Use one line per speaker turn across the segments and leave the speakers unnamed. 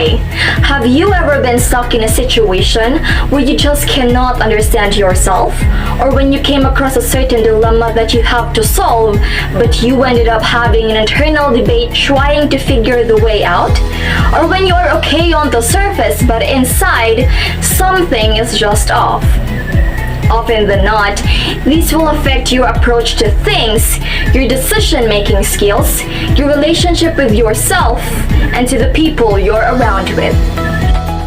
Hi! Have you ever been stuck in a situation where you just cannot understand yourself? Or when you came across a certain dilemma that you have to solve, but you ended up having an internal debate trying to figure the way out? Or when you're okay on the surface, but inside, something is just off? Often than not, these will affect your approach to things, your decision-making skills, your relationship with yourself, and to the people you're around with.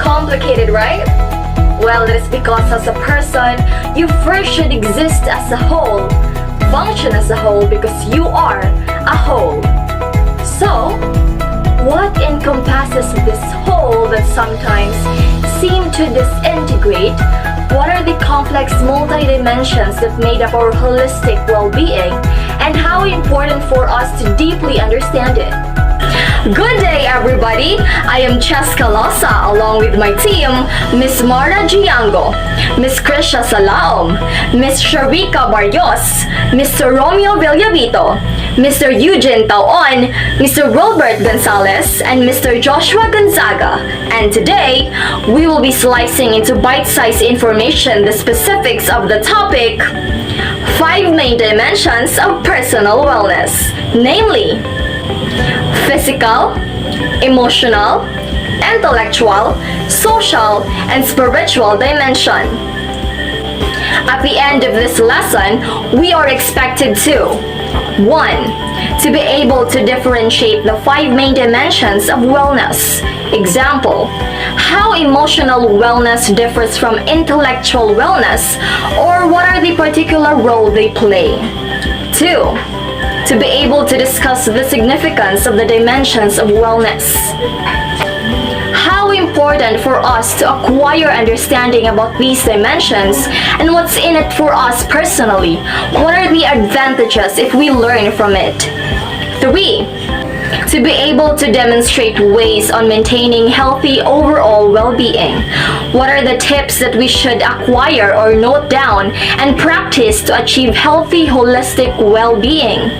Complicated, right? Well, it is because as a person, you first should exist as a whole, function as a whole because you are a whole. So, what encompasses this whole that sometimes seem to disintegrate? What are the complex multi-dimensions that made up our holistic well-being, and how important for us to deeply understand it? Good day, everybody! I am Cheska Losa along with my team, Miss Mara Giango, Miss Krisha Salaom, Miss Sharika Barrios, Mr. Romeo Villavito, Mr. Eugene Taw-on, Mr. Robert Gonzalez, and Mr. Joshua Gonzaga. And today, we will be slicing into bite-sized information the specifics of the topic, 5 main dimensions of personal wellness, namely, physical, emotional, intellectual, social, and spiritual dimension. At the end of this lesson, we are expected to 1. To be able to differentiate the 5 main dimensions of wellness. Example, how emotional wellness differs from intellectual wellness, or what are the particular role they play. 2. To be able to discuss the significance of the dimensions of wellness. How important for us to acquire understanding about these dimensions and what's in it for us personally. What are the advantages if we learn from it? 3. To be able to demonstrate ways on maintaining healthy overall well-being. What are the tips that we should acquire or note down and practice to achieve healthy holistic well-being?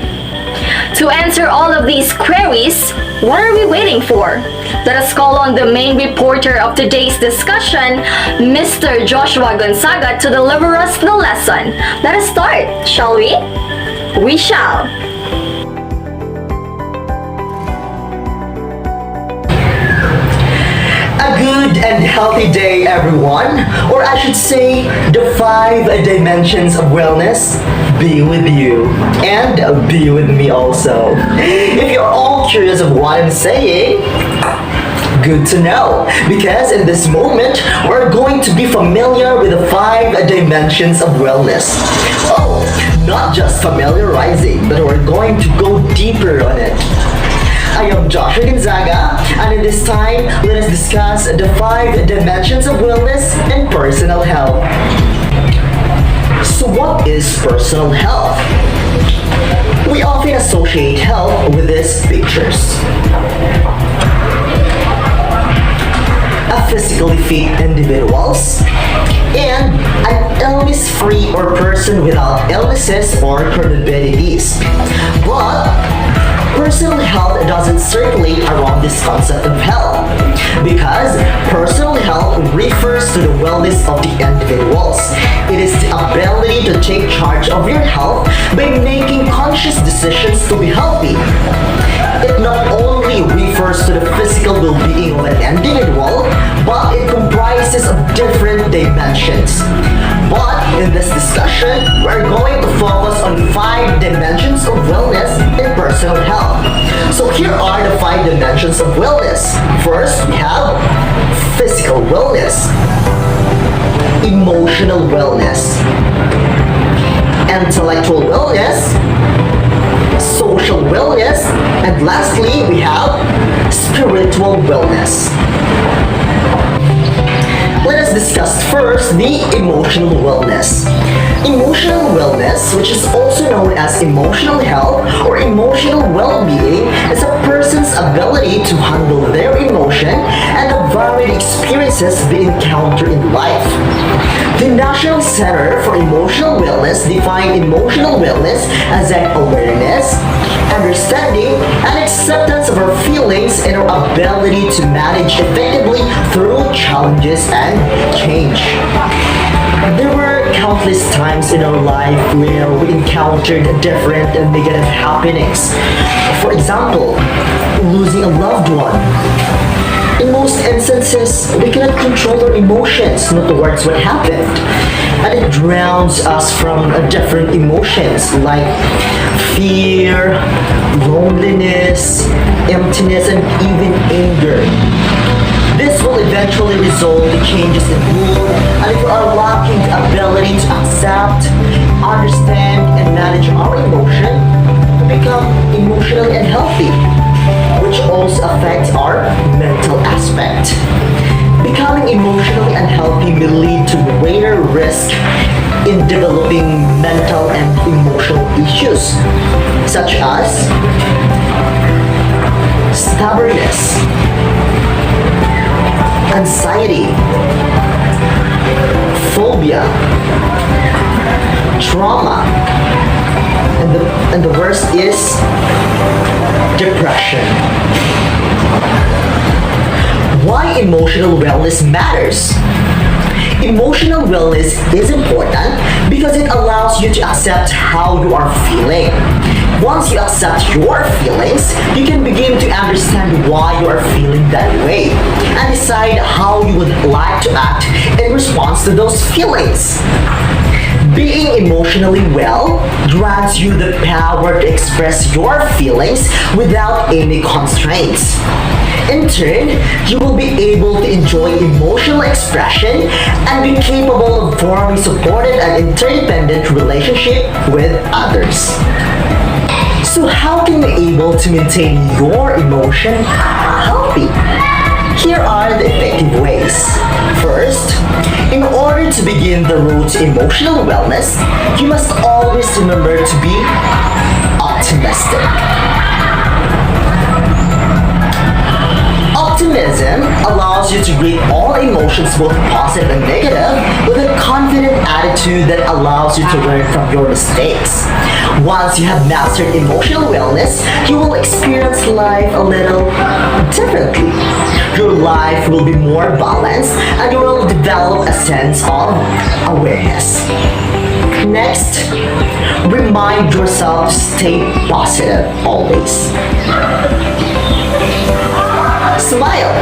To answer all of these queries, what are we waiting for? Let us call on the main reporter of today's discussion, Mr. Joshua Gonzaga, to deliver us the lesson. Let us start, shall we? We shall.
A good and healthy day, everyone. Or I should say, the 5 dimensions of wellness be with you and be with me also. If you're all curious of what I'm saying, good to know, because in this moment, we're going to be familiar with the 5 dimensions of wellness. Oh, not just familiarizing, but we're going to go deeper on it. I am Joshua Gonzaga, and in this time, let us discuss the 5 dimensions of wellness and personal health. So what is personal health? We often associate health with these pictures. A physically fit individuals and an illness-free or person without illnesses or comorbidities. But personal health doesn't circulate around this concept of health, because personal health refers to the wellness of the individuals. It is the ability to take charge of your health by making conscious decisions to be healthy. It not only refers to the physical well-being of an individual, but it comprises of different dimensions. But in this discussion, we're going to focus on 5 dimensions of wellness in personal health. So here are the 5 dimensions of wellness. First, we have physical wellness, emotional wellness, intellectual wellness, social wellness, and lastly, we have spiritual wellness. Let us discuss first the emotional wellness. Emotional wellness, which is also known as emotional health or emotional well-being, is a person's ability to handle their emotion and the varied experiences they encounter in life. The National Center for Emotional Wellness defines emotional wellness as an awareness, understanding, and acceptance of our feelings and your ability to manage effectively through challenges and change. There were countless times in our life where we encountered different and negative happenings. For example, losing a loved one. In most instances, we cannot control our emotions towards what happened. And it drowns us from different emotions like fear, loneliness, emptiness, and even anger. This will eventually result in changes in mood, and if we are lacking the ability to accept, understand, and manage our emotion, we become emotionally unhealthy, which also affects our mental aspect. Becoming emotionally unhealthy may lead to greater risk in developing mental and emotional issues, such as stubbornness, anxiety, phobia, trauma, and the worst is depression. Why emotional wellness matters? Emotional wellness is important because it allows you to accept how you are feeling. Once you accept your feelings, you can begin to understand why you are feeling that way and decide how you would like to act in response to those feelings. Being emotionally well grants you the power to express your feelings without any constraints. In turn, you will be able to enjoy emotional expression and be capable of forming supported and interdependent relationship with others. So how can you be able to maintain your emotion healthy? Here are the effective ways. First, in order to begin the road to emotional wellness, you must always remember to be optimistic. Optimism allows you to greet all emotions, both positive and negative, with a confident attitude that allows you to learn from your mistakes. Once you have mastered emotional wellness, you will experience life a little differently. Your life will be more balanced and you will develop a sense of awareness. Next, remind yourself to stay positive always. Smile.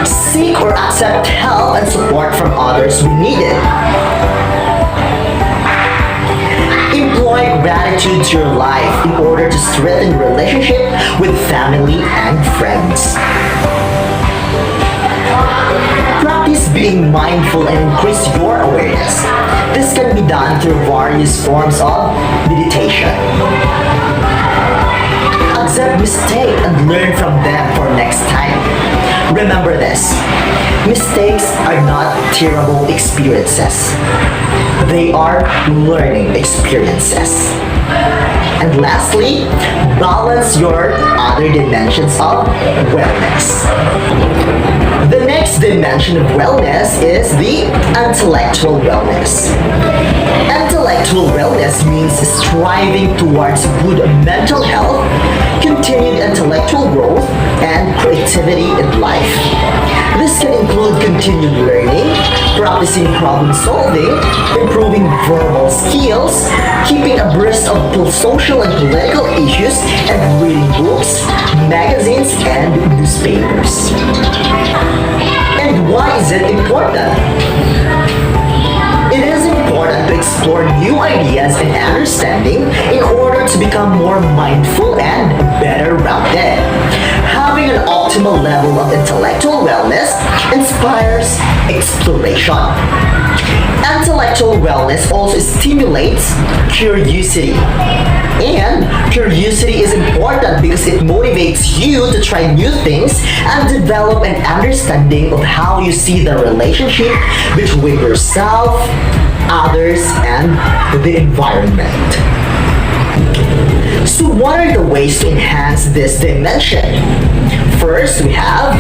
Seek or accept help and support from others when needed. Employ gratitude to your life in order to strengthen relationship with family and friends. Practice being mindful and increase your awareness. This can be done through various forms of meditation. Accept mistakes and learn from them for next time. Remember this, mistakes are not terrible experiences. They are learning experiences. And lastly, balance your other dimensions of wellness. The next dimension of wellness is the intellectual wellness. Intellectual wellness means striving towards good mental health, continued intellectual growth, and creativity in life. This can include continued learning, practicing problem solving, improving verbal skills, keeping abreast of social and political issues, and reading books, magazines, and newspapers. And why is it important? It is important to explore new ideas and understanding in order to become more mindful and better rounded. Having an optimal level of intellectual wellness inspires exploration. Intellectual wellness also stimulates curiosity. And curiosity is important because it motivates you to try new things and develop an understanding of how you see the relationship between yourself, others, and the environment. So what are the ways to enhance this dimension? First, we have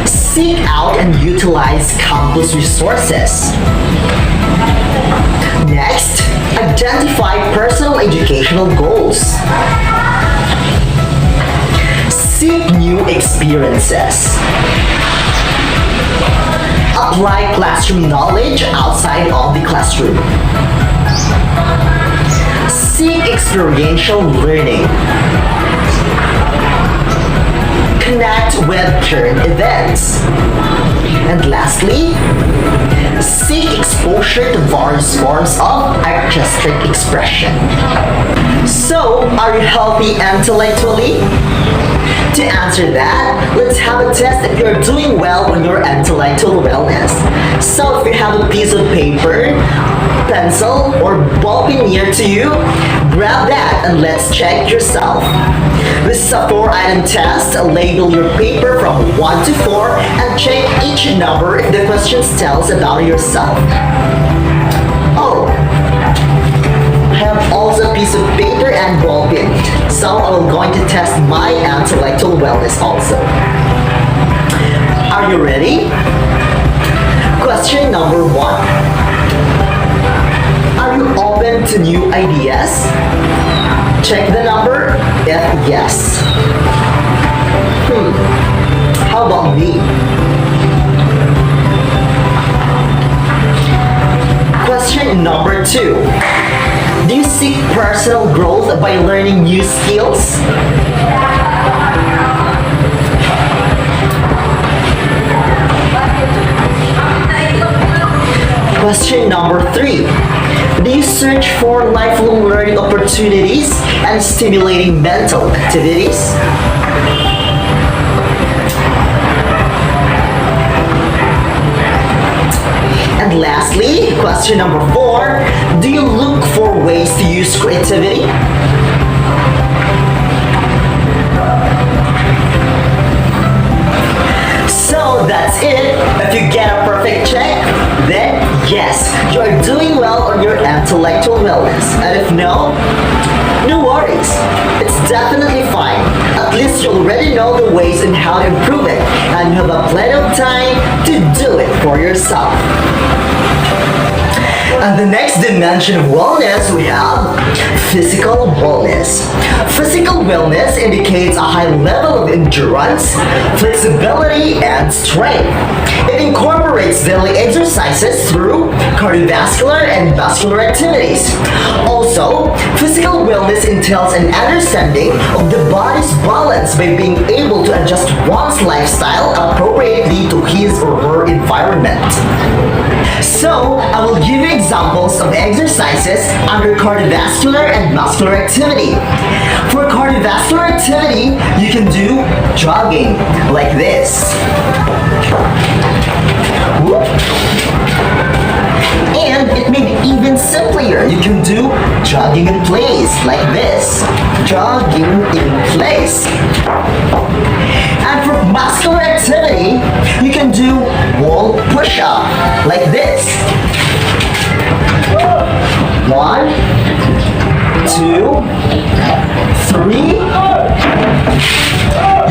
seek out and utilize campus resources. Next, identify personal educational goals. Seek new experiences. Apply classroom knowledge outside of the classroom. Seek experiential learning. Connect with current events. And lastly, seek exposure to various forms of artistic expression. So, are you healthy intellectually? To answer that, let's have a test if you're doing well on your intellectual wellness. So if you have a piece of paper, pencil, or ball pen near to you, grab that and let's check yourself. This is a 4-item test. Label your paper from 1 to 4 and check each number if the questions tells about yourself. Oh, I have also a piece of paper and ball pen, so I'm going to test my intellectual wellness also. Are you ready? Question number 1. Are you open to new ideas? Check the number if yes. How about me? Question number 2. Do you seek personal growth by learning new skills? Question number 3. Do you search for lifelong learning opportunities and stimulating mental activities? And lastly, question number 4, do you look for ways to use creativity? So that's it. If you get a perfect check, then yes, you are doing well on your intellectual wellness. And if no, no worries. It's definitely fine. At least you already know the ways and how to improve it, and you have a plenty of time to do it for yourself. And the next dimension of wellness, we have physical wellness. Physical wellness indicates a high level of endurance, flexibility, and strength. It incorporates daily exercises through cardiovascular and vascular activities. Also, physical wellness entails an understanding of the body's balance by being able to adjust one's lifestyle appropriately to his or her environment. So, I will give you examples of exercises under cardiovascular and muscular activity. For cardiovascular activity, you can do jogging like this. Whoop. And it may be even simpler. You can do jogging in place like this. Jogging in place. And for muscular activity, you can do wall push-up like this. 1, 2, 3.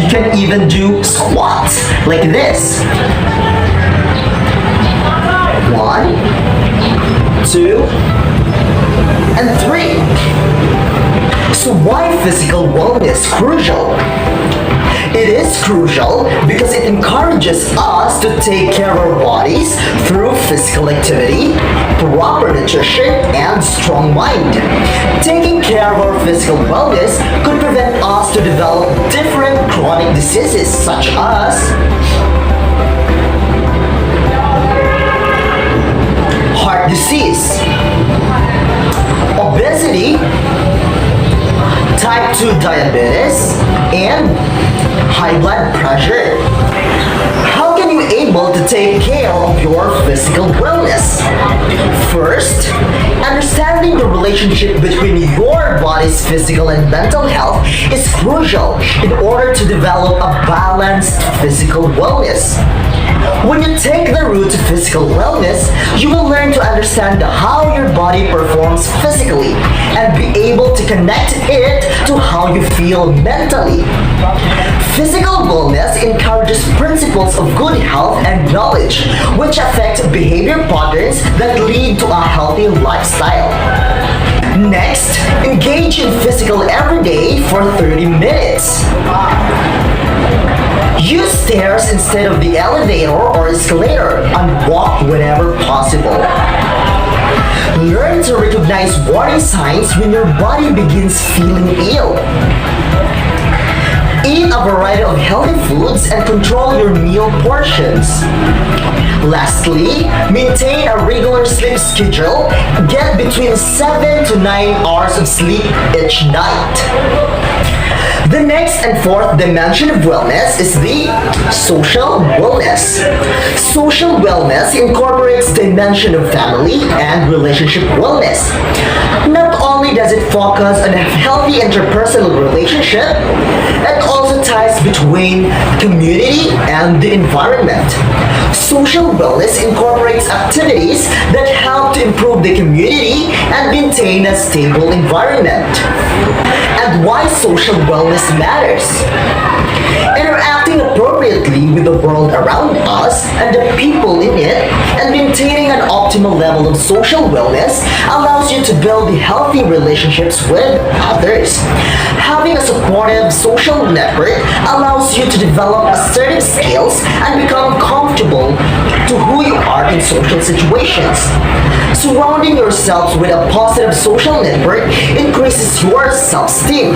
You can even do squats like this. 1, 2, and 3. So why physical wellness crucial? It is crucial because it encourages us to take care of our bodies through physical activity, proper nutrition, and strong mind. Taking care of our physical wellness could prevent us to develop different chronic diseases such as heart disease, obesity, type 2 diabetes, and high blood pressure. How can you able to take care of your physical wellness? First, understanding the relationship between your body's physical and mental health is crucial in order to develop a balanced physical wellness. When you take the route to physical wellness, you will learn to understand how your body performs physically and be able to connect it to how you feel mentally. Physical wellness encourages principles of good health and knowledge, which affect behavior patterns that lead to a healthy lifestyle. Next, engage in physical every day for 30 minutes. Use stairs instead of the elevator or escalator and walk whenever possible. Learn to recognize warning signs when your body begins feeling ill. Eat a variety of healthy foods and control your meal portions. Lastly, maintain a regular sleep schedule. Get between 7 to 9 hours of sleep each night. The next and fourth dimension of wellness is the social wellness. Social wellness incorporates dimension of family and relationship wellness. Not only does it focus on a healthy interpersonal relationship, it also ties between community and the environment. Social wellness incorporates activities that help to improve the community and maintain a stable environment. And why social wellness matters. Interacting appropriately with the world around us and the people in it and maintaining an optimal level of social wellness allows you to build healthy relationships with others. Having a supportive social network allows you to develop assertive skills and become comfortable to who you are in social situations. Surrounding yourself with a positive social network increases your self-esteem.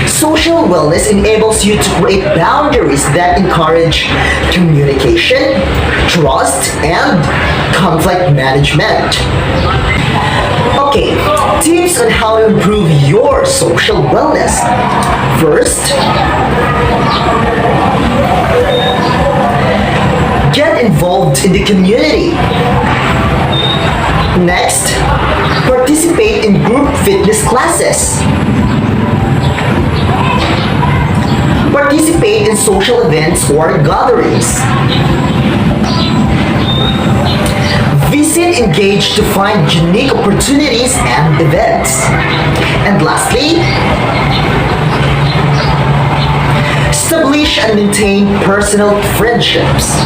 Social wellness enables you to create boundaries that encourage communication, trust, and conflict management. Okay, tips on how to improve your social wellness. First, get involved in the community. Next, participate in group fitness classes. Participate in social events or gatherings. Visit Engage to find unique opportunities and events. And lastly, establish and maintain personal friendships.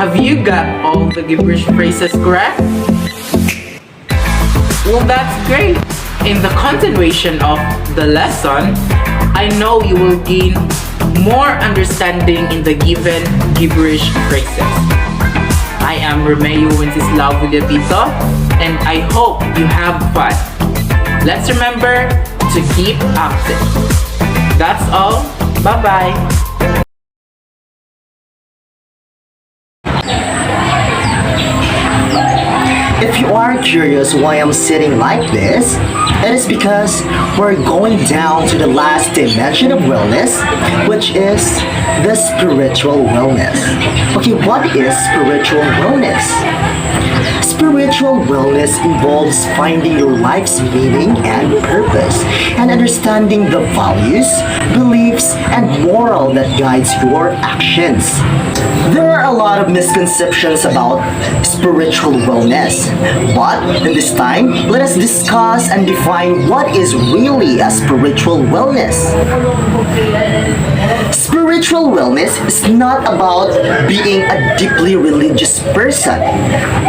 Have you got all the gibberish phrases correct? Well, that's great. In the continuation of the lesson, I know you will gain more understanding in the given gibberish phrases. I am Romeo Wenceslao Villatito, and I hope you have fun. Let's remember to keep active. That's all. Bye-bye.
If you are curious why I'm sitting like this, it is because we're going down to the last dimension of wellness, which is the spiritual wellness. Okay, what is spiritual wellness? Spiritual wellness involves finding your life's meaning and purpose and understanding the values, beliefs, and moral that guides your actions. There are a lot of misconceptions about spiritual wellness, but in this time, let us discuss and define what is really a spiritual wellness. Spiritual wellness is not about being a deeply religious person,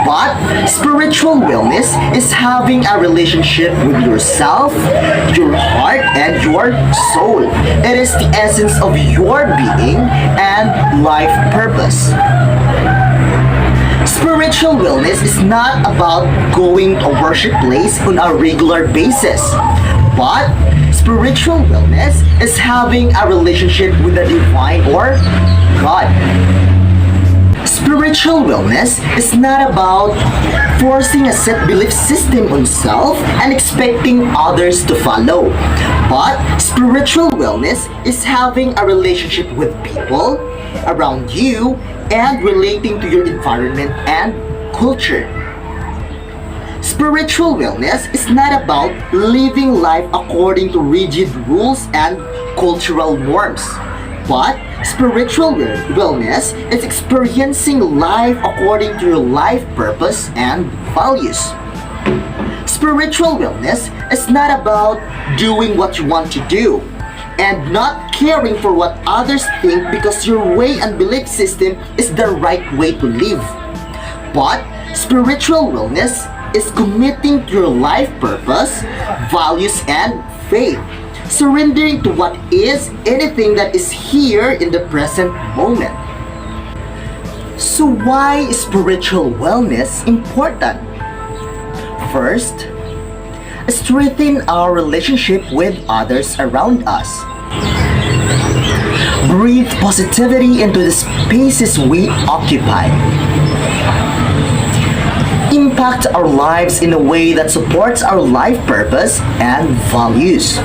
but spiritual wellness is having a relationship with yourself, your heart, and your soul. It is the essence of your being and life purpose. Spiritual wellness is not about going to a worship place on a regular basis, but spiritual wellness is having a relationship with the divine or God. Spiritual wellness is not about forcing a set belief system on self and expecting others to follow. But spiritual wellness is having a relationship with people around you and relating to your environment and culture. Spiritual wellness is not about living life according to rigid rules and cultural norms. But spiritual wellness is experiencing life according to your life purpose and values. Spiritual wellness is not about doing what you want to do and not caring for what others think because your way and belief system is the right way to live. But spiritual wellness is committing to your life purpose, values, and faith. Surrendering to what is anything that is here in the present moment. So why is spiritual wellness important? First, strengthen our relationship with others around us. Breathe positivity into the spaces we occupy. Impact our lives in a way that supports our life purpose and values.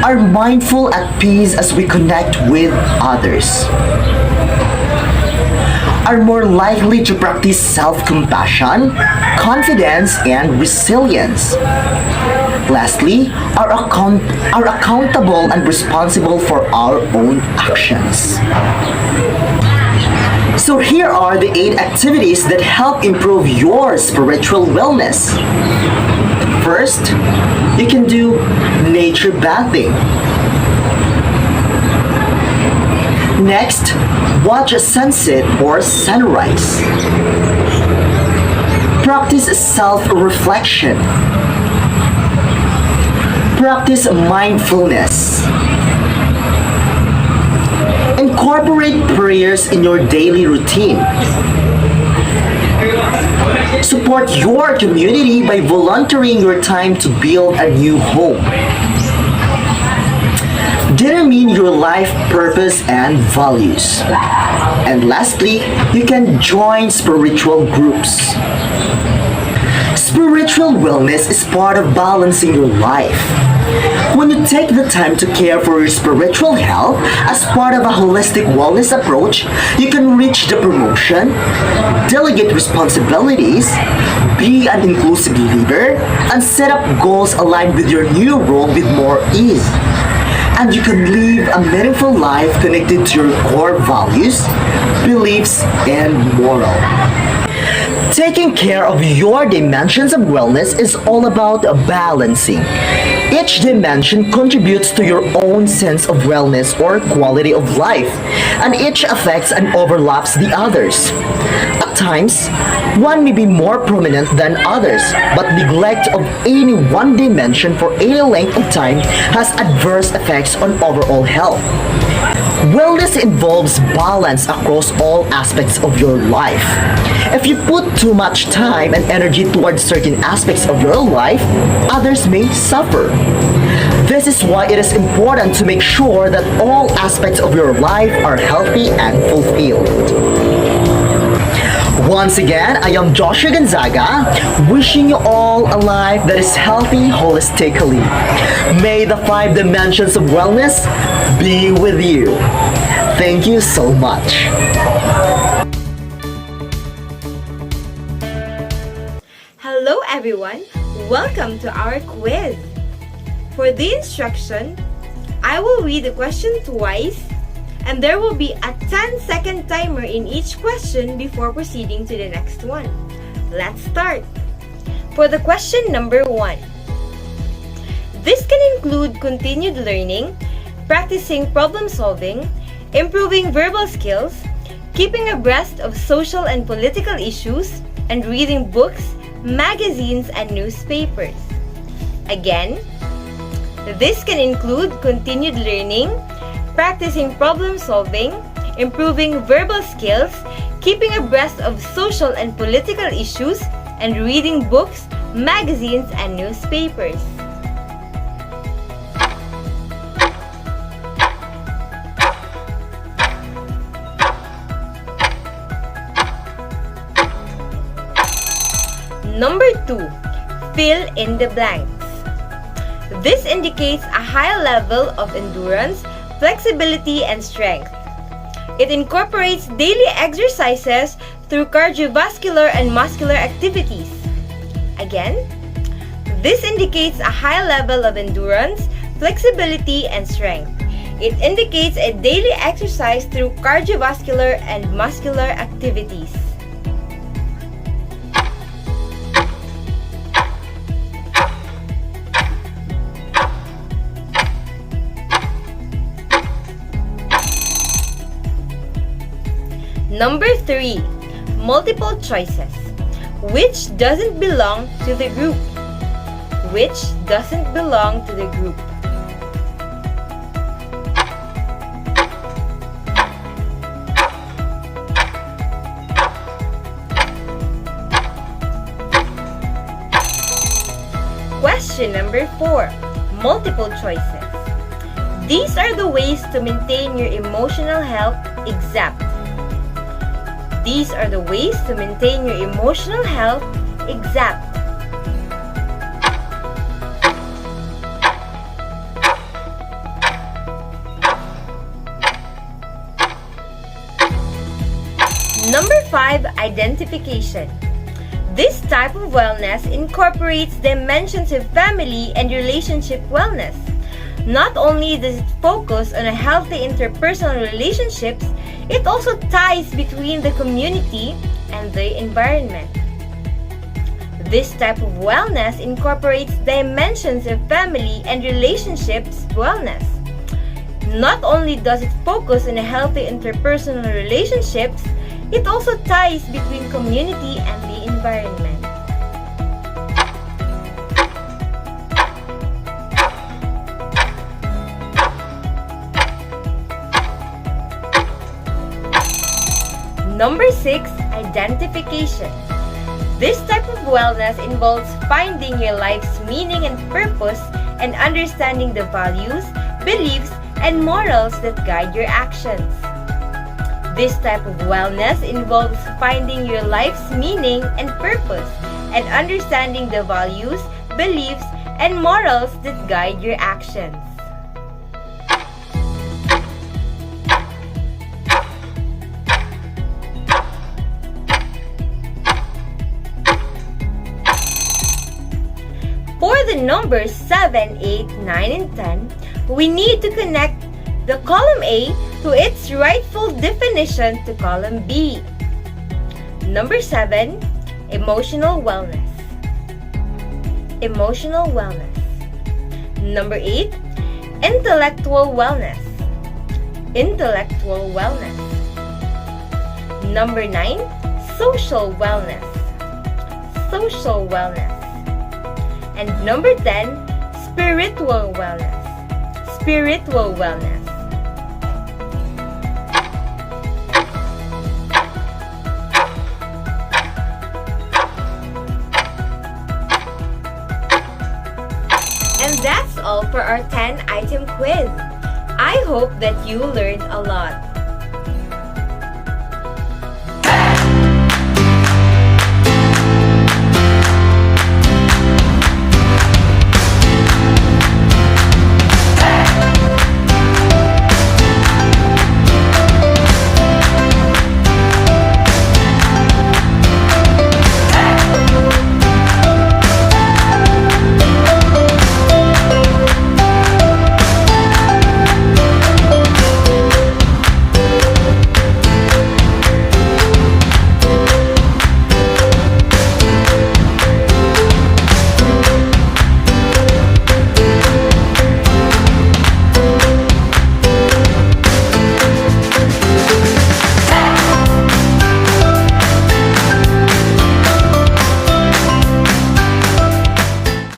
Are mindful at peace as we connect with others. Are more likely to practice self-compassion, confidence, and resilience. Lastly, are accountable and responsible for our own actions. So here are the 8 activities that help improve your spiritual wellness. First, you can do nature bathing. Next, watch a sunset or sunrise. Practice self-reflection. Practice mindfulness. Incorporate prayers in your daily routine. Support your community by volunteering your time to build a new home. Determine your life purpose and values. And lastly, you can join spiritual groups. Spiritual wellness is part of balancing your life. When you take the time to care for your spiritual health as part of a holistic wellness approach, you can reach the promotion, delegate responsibilities, be an inclusive leader, and set up goals aligned with your new role with more ease. And you can live a meaningful life connected to your core values, beliefs, and moral. Taking care of your dimensions of wellness is all about balancing. Each dimension contributes to your own sense of wellness or quality of life, and each affects and overlaps the others. At times, one may be more prominent than others, but neglect of any one dimension for any length of time has adverse effects on overall health. Wellness involves balance across all aspects of your life. If you put too much time and energy towards certain aspects of your life, others may suffer. This is why it is important to make sure that all aspects of your life are healthy and fulfilled. Once again, I am Joshua Gonzaga, wishing you all a life that is healthy holistically. May the 5 dimensions of wellness be with you. Thank you so much.
Hello everyone, welcome to our quiz. For the instruction, I will read the question twice and there will be a 10-second timer in each question before proceeding to the next one. Let's start. For the question number 1, this can include continued learning, practicing problem solving, improving verbal skills, keeping abreast of social and political issues, and reading books, magazines, and newspapers. Again, this can include continued learning, practicing problem solving, improving verbal skills, keeping abreast of social and political issues, and reading books, magazines, and newspapers. Number 2, fill in the blanks. This indicates a high level of endurance, flexibility, and strength. It incorporates daily exercises through cardiovascular and muscular activities. Again, this indicates a high level of endurance, flexibility, and strength. It indicates a daily exercise through cardiovascular and muscular activities. Number 3, multiple choices. Which doesn't belong to the group? Which doesn't belong to the group? Question number 4, multiple choices. These are the ways to maintain your emotional health except. These are the ways to maintain your emotional health except. Number 5, identification. This type of wellness incorporates dimensions of family and relationship wellness. Not only does it focus on a healthy interpersonal relationships, it also ties between the community and the environment. This type of wellness incorporates dimensions of family and relationships wellness. Not only does it focus on a healthy interpersonal relationships, it also ties between community and the environment. Number 6, identification. This type of wellness involves finding your life's meaning and purpose and understanding the values, beliefs, and morals that guide your actions. This type of wellness involves finding your life's meaning and purpose and understanding the values, beliefs, and morals that guide your actions. For the numbers 7, 8, 9, and 10, we need to connect the column A to its rightful definition to column B. Number 7, Emotional wellness. Emotional wellness. Number 8, intellectual wellness. Intellectual wellness. Number 9, social wellness. Social wellness. And number 10, spiritual wellness. Spiritual wellness. And that's all for our 10-item quiz. I hope that you learned a lot.